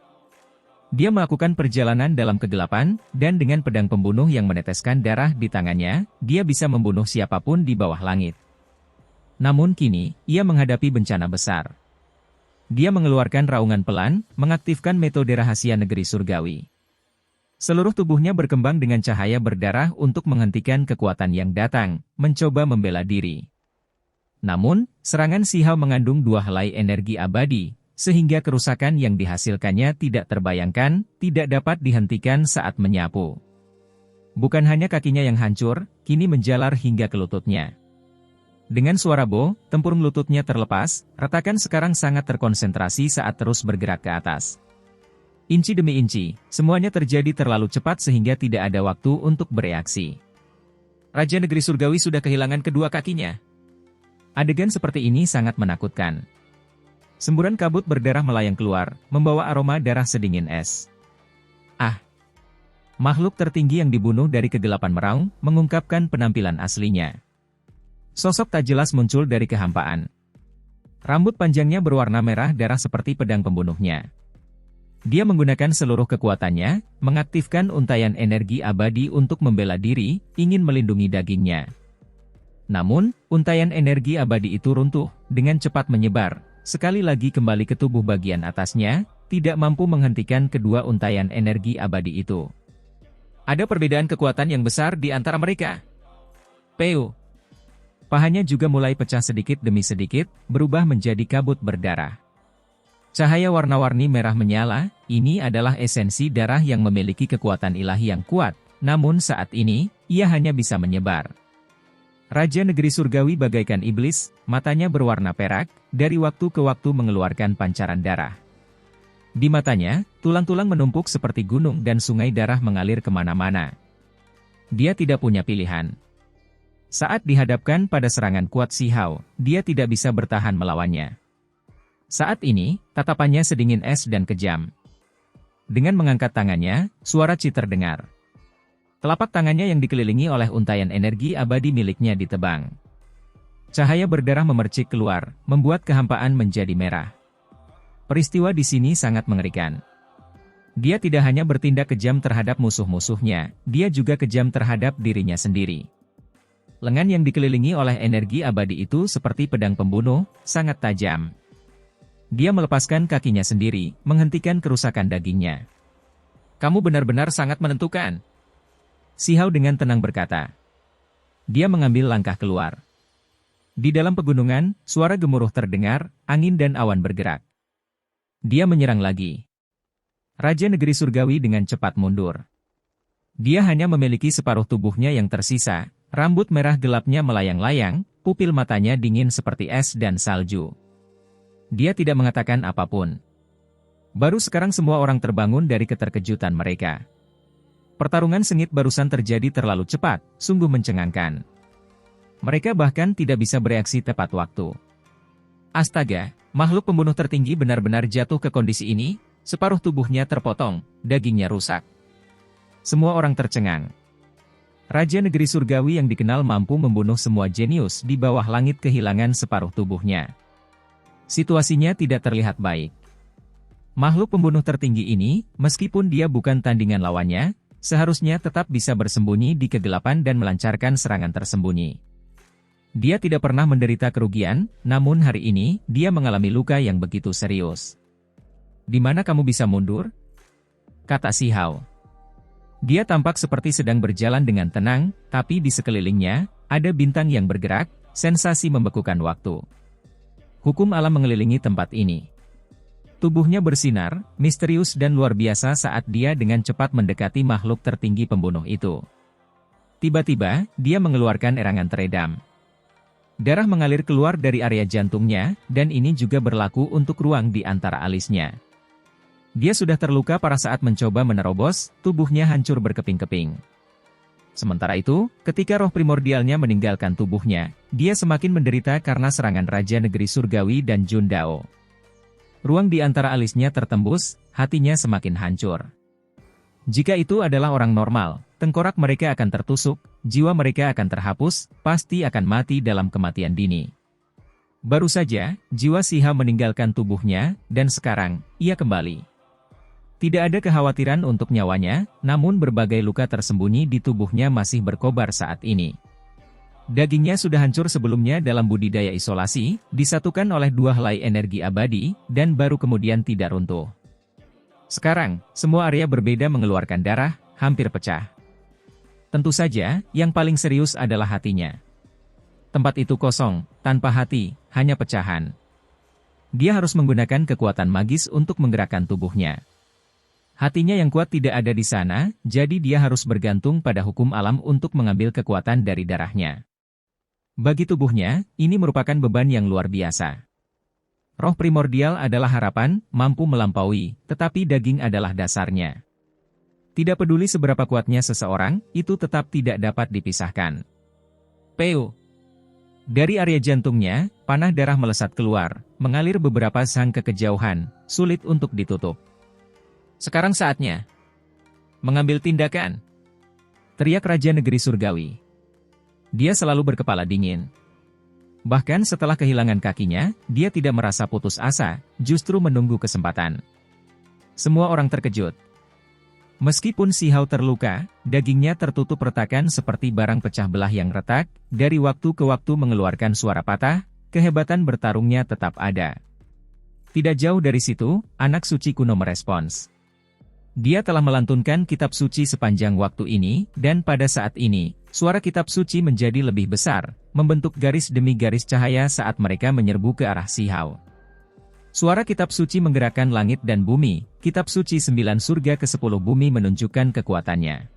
Dia melakukan perjalanan dalam kegelapan, dan dengan pedang pembunuh yang meneteskan darah di tangannya, dia bisa membunuh siapapun di bawah langit. Namun kini, ia menghadapi bencana besar. Dia mengeluarkan raungan pelan, mengaktifkan metode rahasia negeri surgawi. Seluruh tubuhnya berkembang dengan cahaya berdarah untuk menghentikan kekuatan yang datang, mencoba membela diri. Namun, serangan Shihao mengandung dua helai energi abadi, sehingga kerusakan yang dihasilkannya tidak terbayangkan, tidak dapat dihentikan saat menyapu. Bukan hanya kakinya yang hancur, kini menjalar hingga ke lututnya. Dengan suara bo, tempurung lututnya terlepas, retakan sekarang sangat terkonsentrasi saat terus bergerak ke atas. Inci demi inci, semuanya terjadi terlalu cepat sehingga tidak ada waktu untuk bereaksi. Raja Negeri Surgawi sudah kehilangan kedua kakinya. Adegan seperti ini sangat menakutkan. Semburan kabut berdarah melayang keluar, membawa aroma darah sedingin es. Ah! Makhluk tertinggi yang dibunuh dari kegelapan meraung, mengungkapkan penampilan aslinya. Sosok tak jelas muncul dari kehampaan. Rambut panjangnya berwarna merah darah seperti pedang pembunuhnya. Dia menggunakan seluruh kekuatannya, mengaktifkan untaian energi abadi untuk membela diri, ingin melindungi dagingnya. Namun, untaian energi abadi itu runtuh, dengan cepat menyebar, sekali lagi kembali ke tubuh bagian atasnya, tidak mampu menghentikan kedua untaian energi abadi itu. Ada perbedaan kekuatan yang besar di antara mereka. Peu. Pahanya juga mulai pecah sedikit demi sedikit, berubah menjadi kabut berdarah. Cahaya warna-warni merah menyala, ini adalah esensi darah yang memiliki kekuatan ilahi yang kuat, namun saat ini, ia hanya bisa menyebar. Raja negeri surgawi bagaikan iblis, matanya berwarna perak, dari waktu ke waktu mengeluarkan pancaran darah. Di matanya, tulang-tulang menumpuk seperti gunung dan sungai darah mengalir kemana-mana. Dia tidak punya pilihan. Saat dihadapkan pada serangan kuat Si Hao, dia tidak bisa bertahan melawannya. Saat ini, tatapannya sedingin es dan kejam. Dengan mengangkat tangannya, suara Ci terdengar. Telapak tangannya yang dikelilingi oleh untaian energi abadi miliknya ditebang. Cahaya berdarah memercik keluar, membuat kehampaan menjadi merah. Peristiwa di sini sangat mengerikan. Dia tidak hanya bertindak kejam terhadap musuh-musuhnya, dia juga kejam terhadap dirinya sendiri. Lengan yang dikelilingi oleh energi abadi itu seperti pedang pembunuh, sangat tajam. Dia melepaskan kakinya sendiri, menghentikan kerusakan dagingnya. Kamu benar-benar sangat menentukan. Si Hao dengan tenang berkata. Dia mengambil langkah keluar. Di dalam pegunungan, suara gemuruh terdengar, angin dan awan bergerak. Dia menyerang lagi. Raja negeri surgawi dengan cepat mundur. Dia hanya memiliki separuh tubuhnya yang tersisa, rambut merah gelapnya melayang-layang, pupil matanya dingin seperti es dan salju. Dia tidak mengatakan apapun. Baru sekarang semua orang terbangun dari keterkejutan mereka. Pertarungan sengit barusan terjadi terlalu cepat, sungguh mencengangkan. Mereka bahkan tidak bisa bereaksi tepat waktu. Astaga, makhluk pembunuh tertinggi benar-benar jatuh ke kondisi ini, separuh tubuhnya terpotong, dagingnya rusak. Semua orang tercengang. Raja negeri surgawi yang dikenal mampu membunuh semua jenius di bawah langit kehilangan separuh tubuhnya. Situasinya tidak terlihat baik. Makhluk pembunuh tertinggi ini, meskipun dia bukan tandingan lawannya, seharusnya tetap bisa bersembunyi di kegelapan dan melancarkan serangan tersembunyi. Dia tidak pernah menderita kerugian, namun hari ini, dia mengalami luka yang begitu serius. Di mana kamu bisa mundur? Kata Si Hao. Dia tampak seperti sedang berjalan dengan tenang, tapi di sekelilingnya, ada bintang yang bergerak, sensasi membekukan waktu. Hukum alam mengelilingi tempat ini. Tubuhnya bersinar, misterius dan luar biasa saat dia dengan cepat mendekati makhluk tertinggi pembunuh itu. Tiba-tiba, dia mengeluarkan erangan teredam. Darah mengalir keluar dari area jantungnya, dan ini juga berlaku untuk ruang di antara alisnya. Dia sudah terluka parah saat mencoba menerobos, tubuhnya hancur berkeping-keping. Sementara itu, ketika roh primordialnya meninggalkan tubuhnya, dia semakin menderita karena serangan Raja Negeri Surgawi dan Jun Dao. Ruang di antara alisnya tertembus, hatinya semakin hancur. Jika itu adalah orang normal, tengkorak mereka akan tertusuk, jiwa mereka akan terhapus, pasti akan mati dalam kematian dini. Baru saja, jiwa Si Hao meninggalkan tubuhnya, dan sekarang, ia kembali. Tidak ada kekhawatiran untuk nyawanya, namun berbagai luka tersembunyi di tubuhnya masih berkobar saat ini. Dagingnya sudah hancur sebelumnya dalam budidaya isolasi, disatukan oleh dua helai energi abadi, dan baru kemudian tidak runtuh. Sekarang, semua area berbeda mengeluarkan darah, hampir pecah. Tentu saja, yang paling serius adalah hatinya. Tempat itu kosong, tanpa hati, hanya pecahan. Dia harus menggunakan kekuatan magis untuk menggerakkan tubuhnya. Hatinya yang kuat tidak ada di sana, jadi dia harus bergantung pada hukum alam untuk mengambil kekuatan dari darahnya. Bagi tubuhnya, ini merupakan beban yang luar biasa. Roh primordial adalah harapan, mampu melampaui, tetapi daging adalah dasarnya. Tidak peduli seberapa kuatnya seseorang, itu tetap tidak dapat dipisahkan. Peu. Dari area jantungnya, panah darah melesat keluar, mengalir beberapa sang ke kejauhan, sulit untuk ditutup. Sekarang saatnya mengambil tindakan, teriak Raja Negeri Surgawi. Dia selalu berkepala dingin. Bahkan setelah kehilangan kakinya, dia tidak merasa putus asa, justru menunggu kesempatan. Semua orang terkejut. Meskipun Si Hao terluka, dagingnya tertutup retakan seperti barang pecah belah yang retak, dari waktu ke waktu mengeluarkan suara patah, kehebatan bertarungnya tetap ada. Tidak jauh dari situ, anak suci kuno merespons. Dia telah melantunkan kitab suci sepanjang waktu ini, dan pada saat ini, suara kitab suci menjadi lebih besar, membentuk garis demi garis cahaya saat mereka menyerbu ke arah Si Hao. Suara kitab suci menggerakkan langit dan bumi, kitab suci 9 surga ke-10 bumi menunjukkan kekuatannya.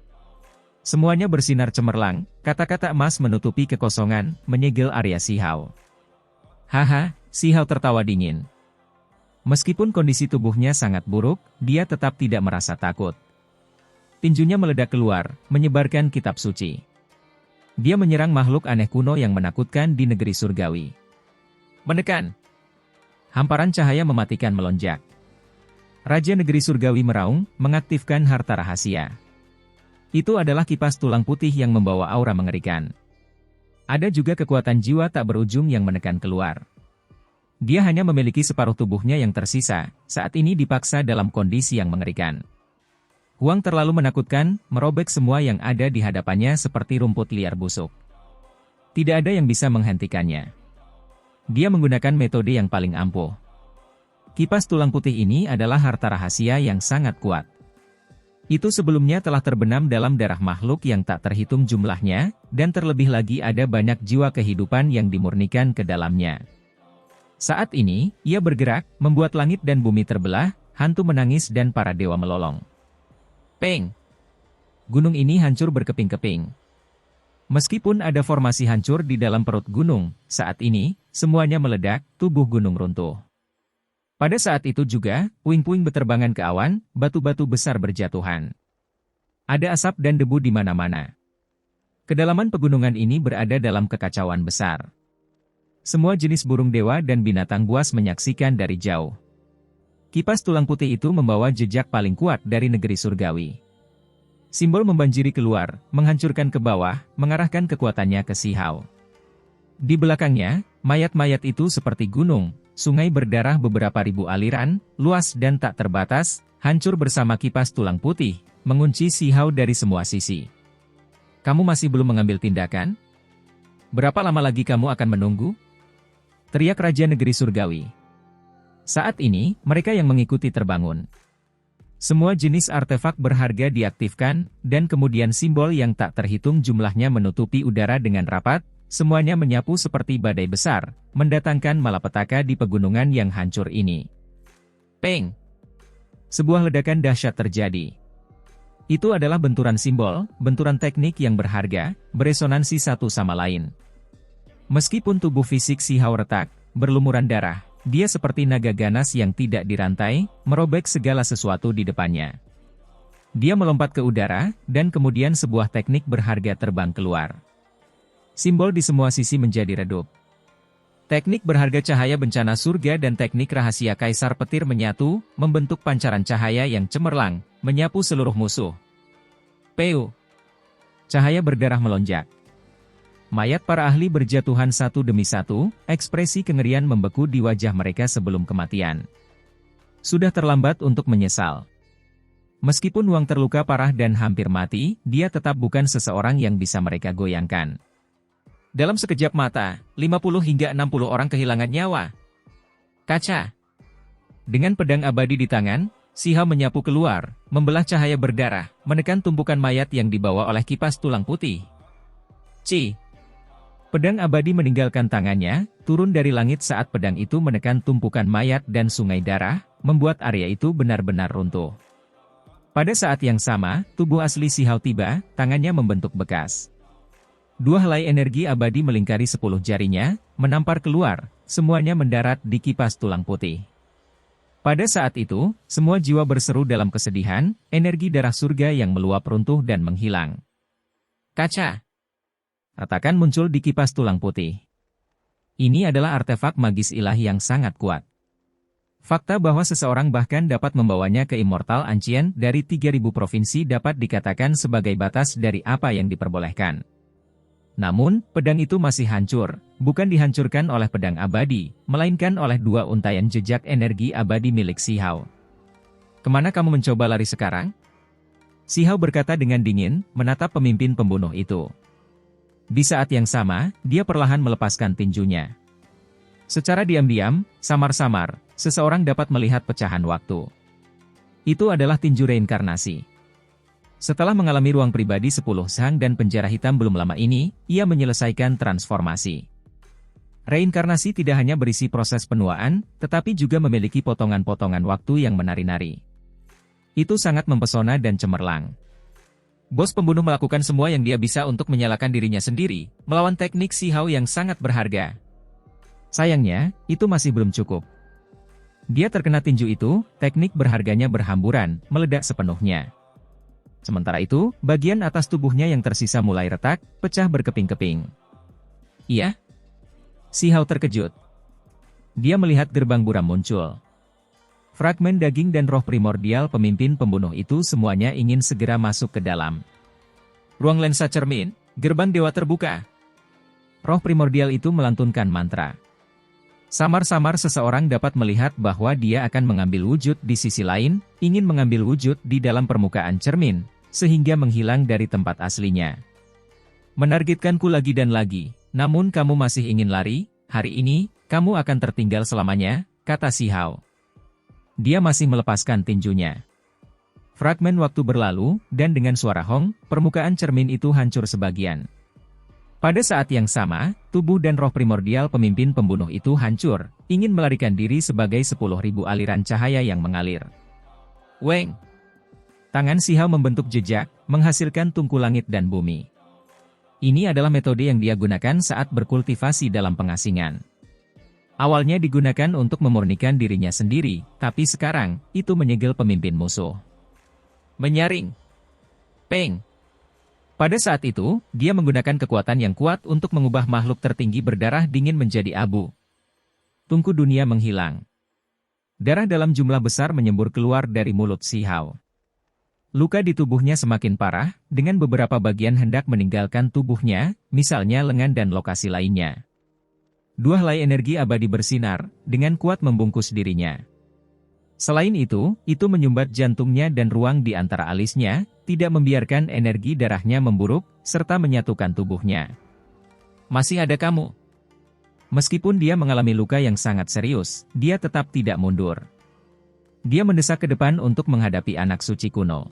Semuanya bersinar cemerlang, kata-kata emas menutupi kekosongan, menyegel area Si Hao. Haha, Si Hao tertawa dingin. Meskipun kondisi tubuhnya sangat buruk, dia tetap tidak merasa takut. Tinjunya meledak keluar, menyebarkan kitab suci. Dia menyerang makhluk aneh kuno yang menakutkan di negeri surgawi. Menekan! Hamparan cahaya mematikan melonjak. Raja negeri surgawi meraung, mengaktifkan harta rahasia. Itu adalah kipas tulang putih yang membawa aura mengerikan. Ada juga kekuatan jiwa tak berujung yang menekan keluar. Dia hanya memiliki separuh tubuhnya yang tersisa, saat ini dipaksa dalam kondisi yang mengerikan. Huang terlalu menakutkan, merobek semua yang ada di hadapannya seperti rumput liar busuk. Tidak ada yang bisa menghentikannya. Dia menggunakan metode yang paling ampuh. Kipas tulang putih ini adalah harta rahasia yang sangat kuat. Itu sebelumnya telah terbenam dalam darah makhluk yang tak terhitung jumlahnya, dan terlebih lagi ada banyak jiwa kehidupan yang dimurnikan ke dalamnya. Saat ini, ia bergerak, membuat langit dan bumi terbelah, hantu menangis dan para dewa melolong. Peng! Gunung ini hancur berkeping-keping. Meskipun ada formasi hancur di dalam perut gunung, saat ini, semuanya meledak, tubuh gunung runtuh. Pada saat itu juga, puing-puing berterbangan ke awan, batu-batu besar berjatuhan. Ada asap dan debu di mana-mana. Kedalaman pegunungan ini berada dalam kekacauan besar. Semua jenis burung dewa dan binatang buas menyaksikan dari jauh. Kipas tulang putih itu membawa jejak paling kuat dari negeri surgawi. Simbol membanjiri keluar, menghancurkan ke bawah, mengarahkan kekuatannya ke Si Hao. Di belakangnya, mayat-mayat itu seperti gunung, sungai berdarah beberapa ribu aliran, luas dan tak terbatas, hancur bersama kipas tulang putih, mengunci Si Hao dari semua sisi. Kamu masih belum mengambil tindakan? Berapa lama lagi kamu akan menunggu? Teriak Raja Negeri Surgawi. Saat ini, mereka yang mengikuti terbangun. Semua jenis artefak berharga diaktifkan, dan kemudian simbol yang tak terhitung jumlahnya menutupi udara dengan rapat, semuanya menyapu seperti badai besar, mendatangkan malapetaka di pegunungan yang hancur ini. Peng! Sebuah ledakan dahsyat terjadi. Itu adalah benturan simbol, benturan teknik yang berharga, beresonansi satu sama lain. Meskipun tubuh fisik Si Hao retak, berlumuran darah, dia seperti naga ganas yang tidak dirantai, merobek segala sesuatu di depannya. Dia melompat ke udara, dan kemudian sebuah teknik berharga terbang keluar. Simbol di semua sisi menjadi redup. Teknik berharga cahaya bencana surga dan teknik rahasia kaisar petir menyatu, membentuk pancaran cahaya yang cemerlang, menyapu seluruh musuh. Peu! Cahaya berdarah melonjak. Mayat para ahli berjatuhan satu demi satu, ekspresi kengerian membeku di wajah mereka sebelum kematian. Sudah terlambat untuk menyesal. Meskipun Wang terluka parah dan hampir mati, dia tetap bukan seseorang yang bisa mereka goyangkan. Dalam sekejap mata, 50 hingga 60 orang kehilangan nyawa. Kaca! Dengan pedang abadi di tangan, Si Hao menyapu keluar, membelah cahaya berdarah, menekan tumpukan mayat yang dibawa oleh kipas tulang putih. Ci! Pedang abadi meninggalkan tangannya, turun dari langit saat pedang itu menekan tumpukan mayat dan sungai darah, membuat area itu benar-benar runtuh. Pada saat yang sama, tubuh asli Si Hao tiba, tangannya membentuk bekas. Dua helai energi abadi melingkari 10 jarinya, menampar keluar, semuanya mendarat di kipas tulang putih. Pada saat itu, semua jiwa berseru dalam kesedihan, energi darah surga yang meluap runtuh dan menghilang. Kaca! Retakan muncul di kipas tulang putih. Ini adalah artefak magis ilahi yang sangat kuat. Fakta bahwa seseorang bahkan dapat membawanya ke Immortal Ancient dari 3000 provinsi dapat dikatakan sebagai batas dari apa yang diperbolehkan. Namun, pedang itu masih hancur, bukan dihancurkan oleh pedang abadi, melainkan oleh dua untaian jejak energi abadi milik Si Hao. Kemana kamu mencoba lari sekarang? Si Hao berkata dengan dingin, menatap pemimpin pembunuh itu. Di saat yang sama, dia perlahan melepaskan tinjunya. Secara diam-diam, samar-samar, seseorang dapat melihat pecahan waktu. Itu adalah tinju reinkarnasi. Setelah mengalami ruang pribadi 10 sang dan penjara hitam belum lama ini, ia menyelesaikan transformasi. Reinkarnasi tidak hanya berisi proses penuaan, tetapi juga memiliki potongan-potongan waktu yang menari-nari. Itu sangat mempesona dan cemerlang. Bos pembunuh melakukan semua yang dia bisa untuk menyalakan dirinya sendiri, melawan teknik Si Hao yang sangat berharga. Sayangnya, itu masih belum cukup. Dia terkena tinju itu, teknik berharganya berhamburan, meledak sepenuhnya. Sementara itu, bagian atas tubuhnya yang tersisa mulai retak, pecah berkeping-keping. Iya? Si Hao terkejut. Dia melihat gerbang buram muncul. Fragmen daging dan roh primordial pemimpin pembunuh itu semuanya ingin segera masuk ke dalam. Ruang lensa cermin, gerbang dewa terbuka. Roh primordial itu melantunkan mantra. Samar-samar seseorang dapat melihat bahwa dia akan mengambil wujud di sisi lain, ingin mengambil wujud di dalam permukaan cermin, sehingga menghilang dari tempat aslinya. Menargetkanku lagi dan lagi, namun kamu masih ingin lari, hari ini, kamu akan tertinggal selamanya, kata Si Hao. Dia masih melepaskan tinjunya. Fragmen waktu berlalu, dan dengan suara hong, permukaan cermin itu hancur sebagian. Pada saat yang sama, tubuh dan roh primordial pemimpin pembunuh itu hancur, ingin melarikan diri sebagai 10.000 aliran cahaya yang mengalir. Weng! Tangan Si Hao membentuk jejak, menghasilkan tungku langit dan bumi. Ini adalah metode yang dia gunakan saat berkultivasi dalam pengasingan. Awalnya digunakan untuk memurnikan dirinya sendiri, tapi sekarang, itu menyegel pemimpin musuh. Menyaring. Peng! Pada saat itu, dia menggunakan kekuatan yang kuat untuk mengubah makhluk tertinggi berdarah dingin menjadi abu. Tungku dunia menghilang. Darah dalam jumlah besar menyembur keluar dari mulut Si Hao. Luka di tubuhnya semakin parah, dengan beberapa bagian hendak meninggalkan tubuhnya, misalnya lengan dan lokasi lainnya. Dua helai energi abadi bersinar, dengan kuat membungkus dirinya. Selain itu menyumbat jantungnya dan ruang di antara alisnya, tidak membiarkan energi darahnya memburuk, serta menyatukan tubuhnya. Masih ada kamu. Meskipun dia mengalami luka yang sangat serius, dia tetap tidak mundur. Dia mendesak ke depan untuk menghadapi anak suci kuno.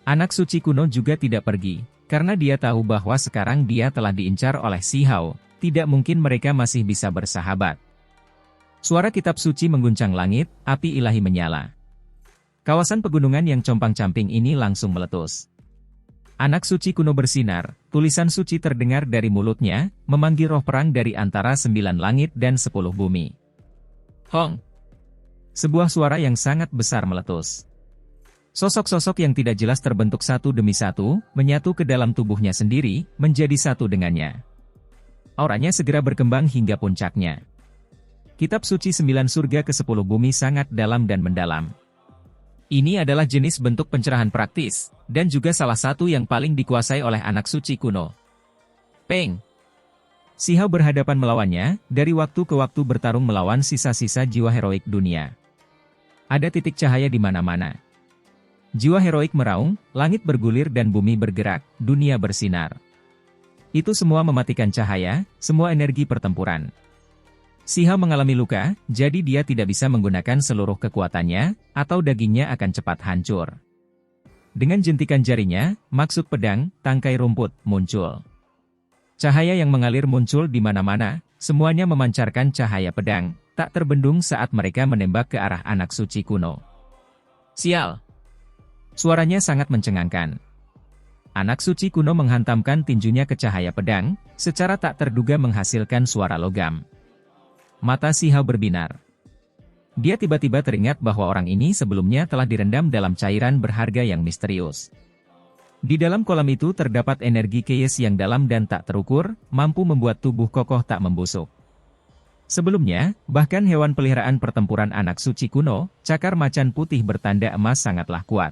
Anak suci kuno juga tidak pergi, karena dia tahu bahwa sekarang dia telah diincar oleh Si Hao, tidak mungkin mereka masih bisa bersahabat. Suara kitab suci mengguncang langit, api ilahi menyala. Kawasan pegunungan yang compang-camping ini langsung meletus. Anak suci kuno bersinar, tulisan suci terdengar dari mulutnya, memanggil roh perang dari antara 9 langit dan 10 bumi. Hong! Sebuah suara yang sangat besar meletus. Sosok-sosok yang tidak jelas terbentuk satu demi satu, menyatu ke dalam tubuhnya sendiri, menjadi satu dengannya. Auranya segera berkembang hingga puncaknya. Kitab suci 9 surga ke 10 bumi sangat dalam dan mendalam. Ini adalah jenis bentuk pencerahan praktis, dan juga salah satu yang paling dikuasai oleh anak suci kuno. Peng! Si Hao berhadapan melawannya, dari waktu ke waktu bertarung melawan sisa-sisa jiwa heroik dunia. Ada titik cahaya di mana-mana. Jiwa heroik meraung, langit bergulir dan bumi bergerak, dunia bersinar. Itu semua mematikan cahaya, semua energi pertempuran. Si Hao mengalami luka, jadi dia tidak bisa menggunakan seluruh kekuatannya, atau dagingnya akan cepat hancur. Dengan jentikan jarinya, maksud pedang, tangkai rumput, muncul. Cahaya yang mengalir muncul di mana-mana, semuanya memancarkan cahaya pedang, tak terbendung saat mereka menembak ke arah anak suci kuno. Sial! Suaranya sangat mencengangkan. Anak suci kuno menghantamkan tinjunya ke cahaya pedang, secara tak terduga menghasilkan suara logam. Mata Si Hao berbinar. Dia tiba-tiba teringat bahwa orang ini sebelumnya telah direndam dalam cairan berharga yang misterius. Di dalam kolam itu terdapat energi chaos yang dalam dan tak terukur, mampu membuat tubuh kokoh tak membusuk. Sebelumnya, bahkan hewan peliharaan pertempuran anak suci kuno, cakar macan putih bertanda emas sangatlah kuat.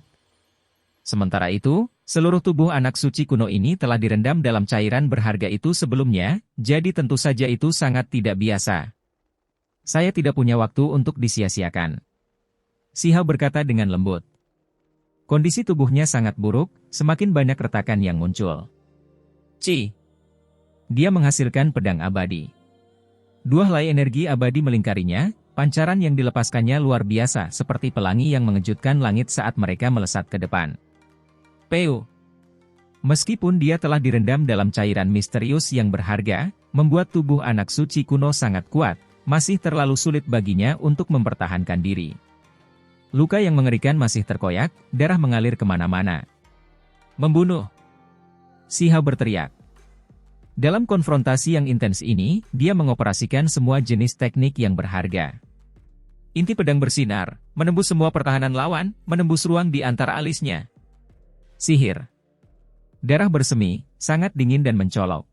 Sementara itu, Seluruh tubuh anak suci kuno ini telah direndam dalam cairan berharga itu sebelumnya, jadi tentu saja itu sangat tidak biasa. Saya tidak punya waktu untuk disia-siakan. Xiao berkata dengan lembut. Kondisi tubuhnya sangat buruk, semakin banyak retakan yang muncul. Dia menghasilkan pedang abadi. Dua helai energi abadi melingkarinya, pancaran yang dilepaskannya luar biasa seperti pelangi yang mengejutkan langit saat mereka melesat ke depan. Meskipun dia telah direndam dalam cairan misterius yang berharga, membuat tubuh anak suci kuno sangat kuat, masih terlalu sulit baginya untuk mempertahankan diri. Luka yang mengerikan masih terkoyak, darah mengalir kemana-mana. Membunuh! Xiao berteriak. Dalam konfrontasi yang intens ini, dia mengoperasikan semua jenis teknik yang berharga. Inti pedang bersinar, menembus semua pertahanan lawan, menembus ruang di antara alisnya. Sihir. Darah bersemi, sangat dingin dan mencolok.